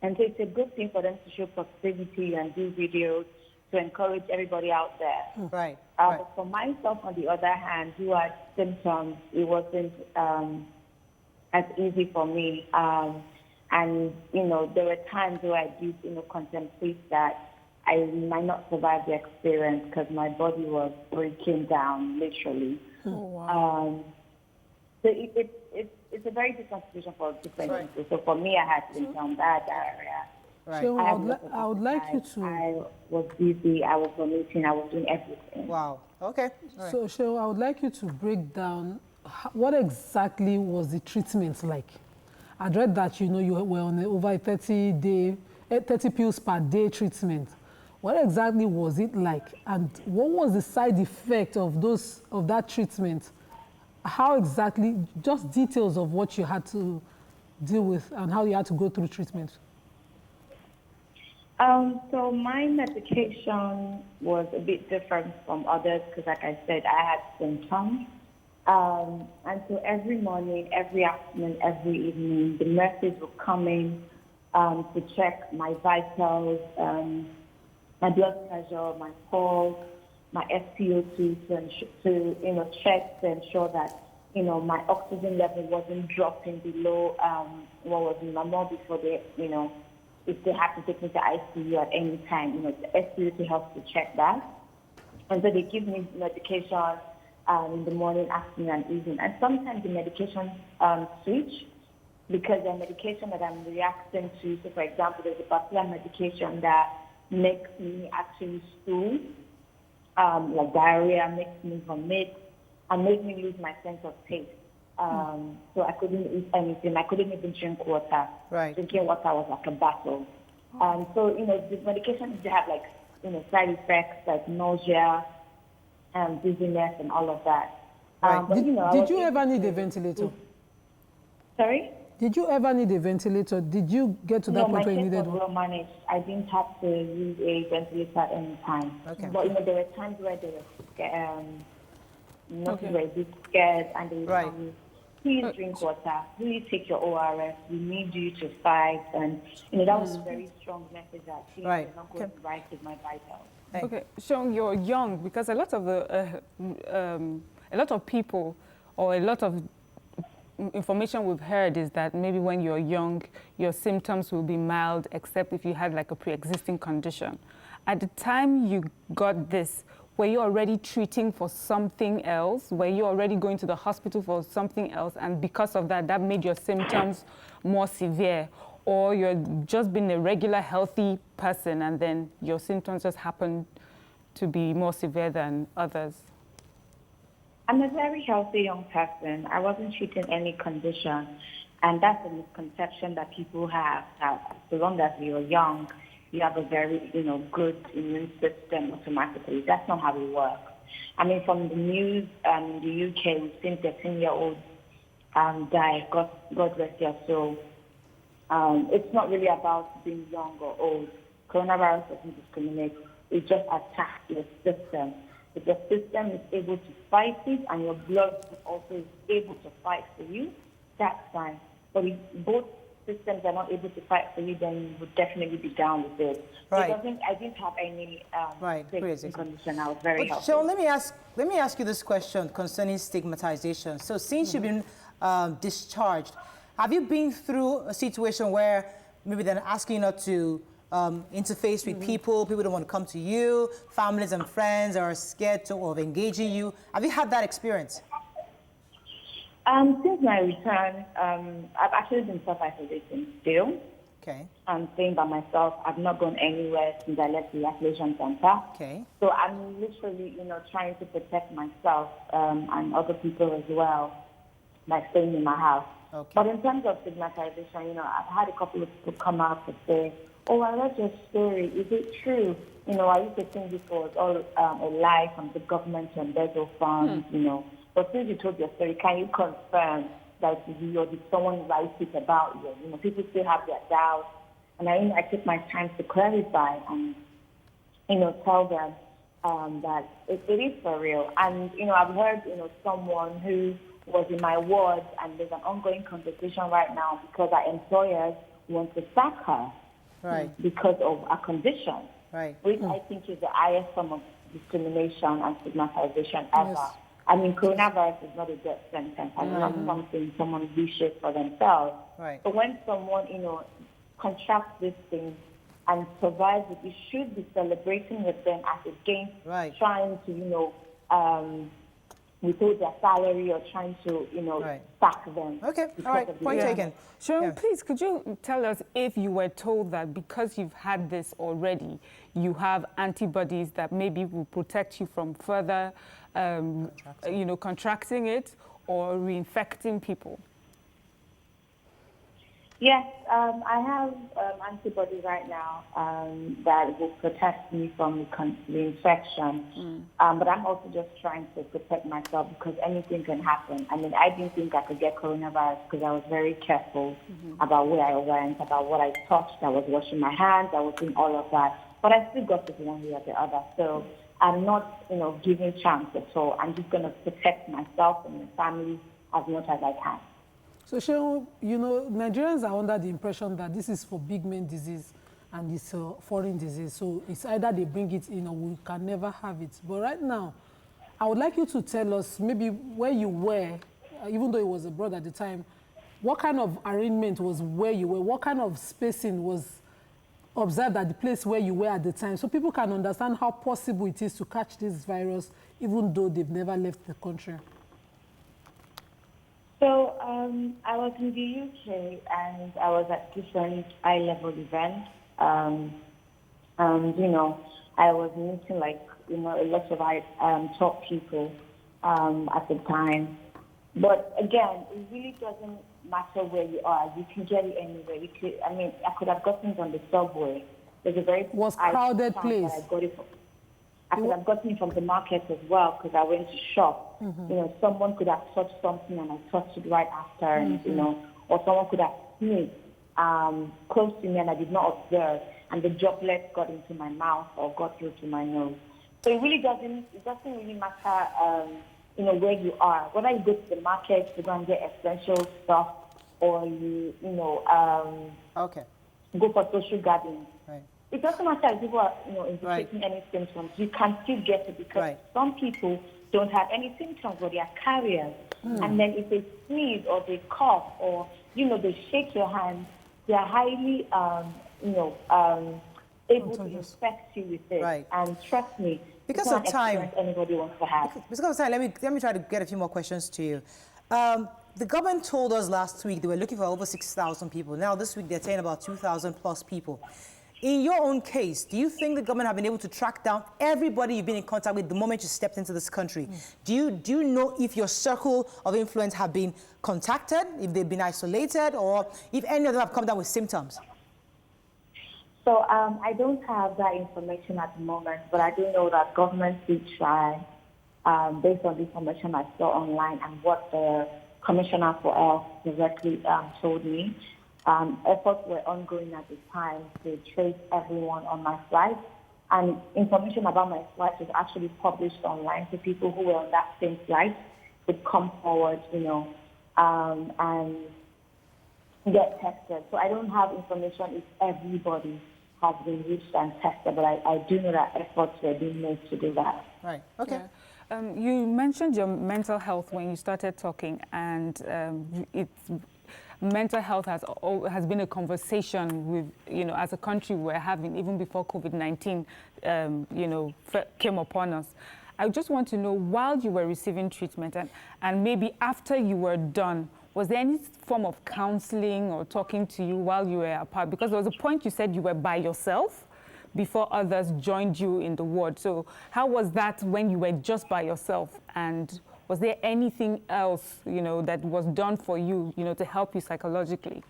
And so it's a good thing for them to show positivity and do videos to encourage everybody out there. Right. But for myself, on the other hand, who had symptoms, it wasn't as easy for me. And there were times where I did, contemplate that I might not survive the experience because my body was breaking down, literally. Oh, wow. So it's a very different situation for different people. So for me, I had symptoms, I had diarrhea. Right. So I would like you to... I was busy, I was vomiting, I was doing everything. Wow. Okay. Right. So, Cheryl, I would like you to break down what exactly was the treatment like. I'd read that, you were on over 30 pills per day treatment. What exactly was it like? And what was the side effect of that treatment? How exactly, just details of what you had to deal with and how you had to go through treatment. So my medication was a bit different from others because, like I said, I had symptoms. And so every morning, every afternoon, every evening, the nurses would come in to check my vitals, my blood pressure, my pulse, my SpO2 to check to ensure that my oxygen level wasn't dropping below what was normal before they if they have to take me to ICU at any time, the SpO2 helps to check that. And so they give me medication in the morning, afternoon, and evening. And sometimes the medication switch because the medication that I'm reacting to. So, for example, there's a particular medication that makes me actually stool, like diarrhea, makes me vomit, and makes me lose my sense of taste. So I couldn't eat anything. I couldn't even drink water. Right. Drinking water was like a battle. So, the medication did have like, side effects like nausea, dizziness and all of that. Right. But, Did you ever need a ventilator? Sorry? Did you ever need a ventilator? Did you get to that point where you needed No, my case was one? well managed. I didn't have to use a ventilator at any time. Okay. But, there were times where they were nurses were a bit scared and they would tell me, please drink water, please take your ORS, we need you to fight. And, that was a very strong message that things were not going right with my vitals. Hey. Okay, Sean, you're young because a lot of people or a lot of information we've heard is that maybe when you're young, your symptoms will be mild, except if you had like a pre-existing condition. At the time you got this, were you already treating for something else? Were you already going to the hospital for something else? And because of that, that made your symptoms more severe? Or you're just being a regular healthy person and then your symptoms just happen to be more severe than others? I'm a very healthy young person. I wasn't treating any condition. And that's a misconception that people have, that so long as you're young, you have a very, good immune system automatically. That's not how it works. I mean, from the news in the UK, we've seen 13-year-olds die. God rest their soul. It's not really about being young or old. Coronavirus doesn't discriminate. It just attacks your system. If your system is able to fight it and your blood also is able to fight for you, that's fine. But if both systems are not able to fight for you, then you would definitely be down with it. Right. I didn't have any Pre-existing condition. I was very healthy. So let me ask you this question concerning stigmatization. So since you've been discharged, have you been through a situation where maybe they're asking you not to interface with people don't want to come to you, families and friends are scared of engaging you? Have you had that experience? Since my return, I've actually been self-isolating still. Okay. I'm staying by myself. I've not gone anywhere since I left the isolation center. Okay. So I'm literally, trying to protect myself and other people as well by staying in my house. Okay. But in terms of stigmatization, I've had a couple of people come out to say, oh, I read your story. Is it true? I used to think this was all a lie from the government to embezzle funds, But since you told your story, can you confirm that you or did someone write it about you? People still have their doubts. And I took my time to clarify and, tell them that it is for real. And, I've heard, someone who was in my ward, and there's an ongoing conversation right now because our employers want to sack her. Right. Because of a condition, right. Which I think is the highest form of discrimination and stigmatization ever. Yes. I mean, coronavirus is not a death sentence. It's not something someone wishes for themselves. Right. But when someone, contracts this thing and survives it, you should be celebrating with them as against trying to, withhold their salary or trying to, sack them. Okay, all right, point taken. Sharon, please, could you tell us if you were told that because you've had this already, you have antibodies that maybe will protect you from further, contracting it or reinfecting people? Yes, I have antibodies right now that will protect me from the infection. But I'm also just trying to protect myself because anything can happen. I mean, I didn't think I could get coronavirus because I was very careful about where I went, about what I touched. I was washing my hands. I was doing all of that. But I still got it one way or the other. So I'm not, giving chance at all. I'm just going to protect myself and my family as much as I can. So, Sharon, Nigerians are under the impression that this is for big men disease and it's a foreign disease. So it's either they bring it in or we can never have it. But right now, I would like you to tell us maybe where you were, even though it was abroad at the time, what kind of arrangement was where you were? What kind of spacing was observed at the place where you were at the time? So people can understand how possible it is to catch this virus even though they've never left the country. So I was in the UK and I was at different high-level events. I was meeting a lot of top people at the time. But again, it really doesn't matter where you are. You can get it anywhere. I could have gotten it on the subway. There's a very crowded place. That I got it from. I could have gotten it from the market as well because I went to shop. Someone could have touched something and I touched it right after, and or someone could have sneezed close to me and I did not observe, and the droplets got into my mouth or got through to my nose. So it really doesn't really matter, where you are. Whether you go to the market to go and get essential stuff, or you go for social gatherings. Right. It doesn't matter if people are, indicating any symptoms. You can still get it because some people don't have any symptoms, but they are carriers. And then if they sneeze or they cough or, they shake your hand, they are highly, able to infect you with it. Right. And trust me, because of time, anybody wants to have. Because of time, let me try to get a few more questions to you. The government told us last week they were looking for over 6,000 people. Now this week they're saying about 2,000 plus people. In your own case, do you think the government have been able to track down everybody you've been in contact with the moment you stepped into this country? Do you know if your circle of influence have been contacted, if they've been isolated, or if any of them have come down with symptoms? So I don't have that information at the moment, but I do know that governments did try, based on the information I saw online and what the Commissioner for Health directly told me. Efforts were ongoing at the time to trace everyone on my flight, and information about my flight was actually published online, so people who were on that same flight could come forward, and get tested. So I don't have information if everybody has been reached and tested, but I do know that efforts were being made to do that. Right. Okay. Yeah. You mentioned your mental health when you started talking, and mental health has been a conversation with, as a country we're having even before COVID-19, came upon us. I just want to know, while you were receiving treatment and maybe after you were done, was there any form of counseling or talking to you while you were apart? Because there was a point you said you were by yourself before others joined you in the ward. So how was that when you were just by yourself? And was there anything else, that was done for you, to help you psychologically?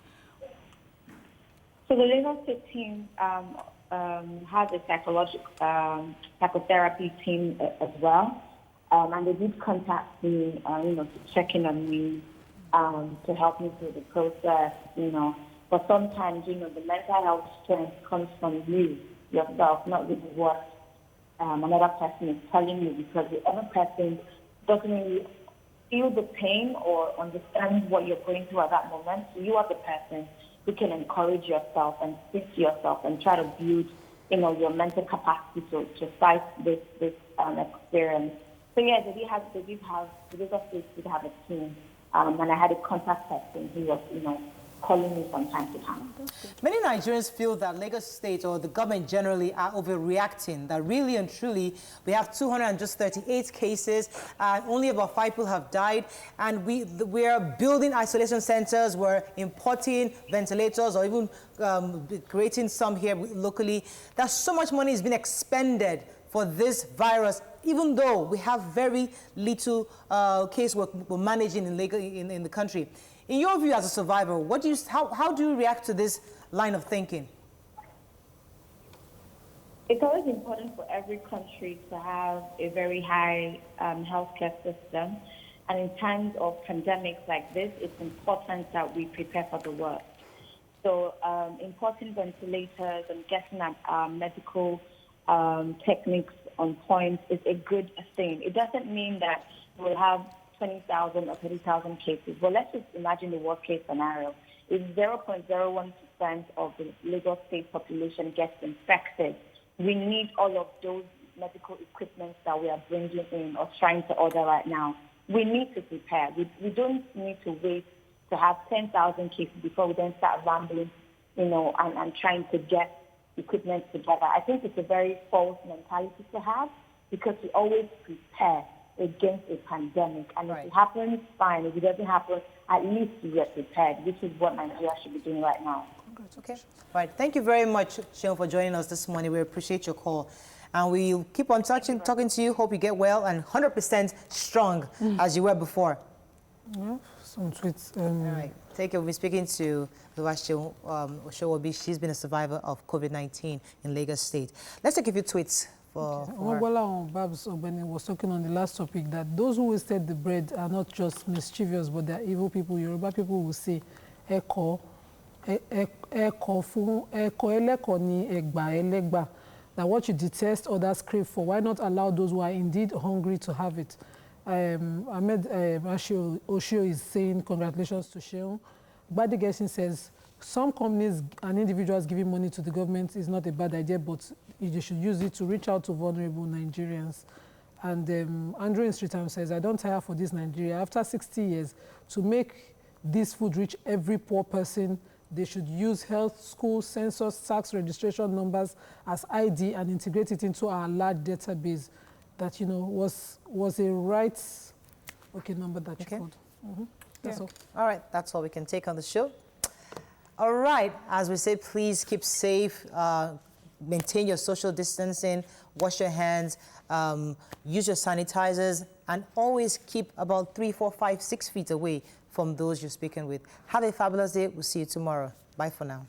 So the Lagos State team has a psychotherapy team as well, and they did contact me, to check in on me, to help me through the process, But sometimes, the mental health strength comes from you yourself, not with what another person is telling you, because the other person doesn't really feel the pain or understand what you're going through at that moment. So you are the person who can encourage yourself and speak to yourself and try to build, your mental capacity to fight this experience. So yeah, they did have a team, and I had a contact person who was, calling me from time to time. Many Nigerians feel that Lagos State or the government generally are overreacting, that really and truly we have 238 cases and only about 5 people have died, and we're building isolation centers, we're importing ventilators or even creating some here locally. That so much money has been expended for this virus, even though we have very little case we're managing in the country. In your view as a survivor, how do you react to this line of thinking? It's always important for every country to have a very high healthcare system. And in times of pandemics like this, it's important that we prepare for the worst. So importing ventilators and getting medical techniques on point is a good thing. It doesn't mean that we'll have 20,000 or 30,000 cases. But let's just imagine the worst case scenario. If 0.01% of the Lagos State population gets infected, we need all of those medical equipment that we are bringing in or trying to order right now. We need to prepare. We don't need to wait to have 10,000 cases before we then start rambling, and trying to get equipment together. I think it's a very false mentality to have, because we always prepare against a pandemic. And if it happens, fine. If it doesn't happen, at least we are prepared, which is what Nigeria should be doing right now. Okay. Right. Thank you very much, Seun, for joining us this morning. We appreciate your call. And we'll keep on talking to you. Hope you get well and 100% strong as you were before. Yeah, some tweets. All right. Take it. We'll be speaking to Oluwaseun Oshowobi. She's been a survivor of COVID-19 in Lagos State. Let's take a few tweets for her. Omobola Babs Ogbeni was talking on the last topic that those who wasted the bread are not just mischievous, but they're evil people. Yoruba people will say, Eko eleko ni egba elegba. That what you detest, others crave for. Why not allow those who are indeed hungry to have it? Ahmed Oshio is saying congratulations to Sheung. Badi Gershon says some companies and individuals giving money to the government is not a bad idea, but you should use it to reach out to vulnerable Nigerians. And Andrew in Streetham says, I don't tire for this Nigeria. After 60 years, to make this food reach every poor person, they should use health, school, census, tax registration numbers as ID and integrate it into our large database. That, you know, was a right, number that you called. That's all. All right, that's all we can take on the show. All right, as we say, please keep safe, maintain your social distancing, wash your hands, use your sanitizers, and always keep about 3, 4, 5, 6 feet away from those you're speaking with. Have a fabulous day. We'll see you tomorrow. Bye for now.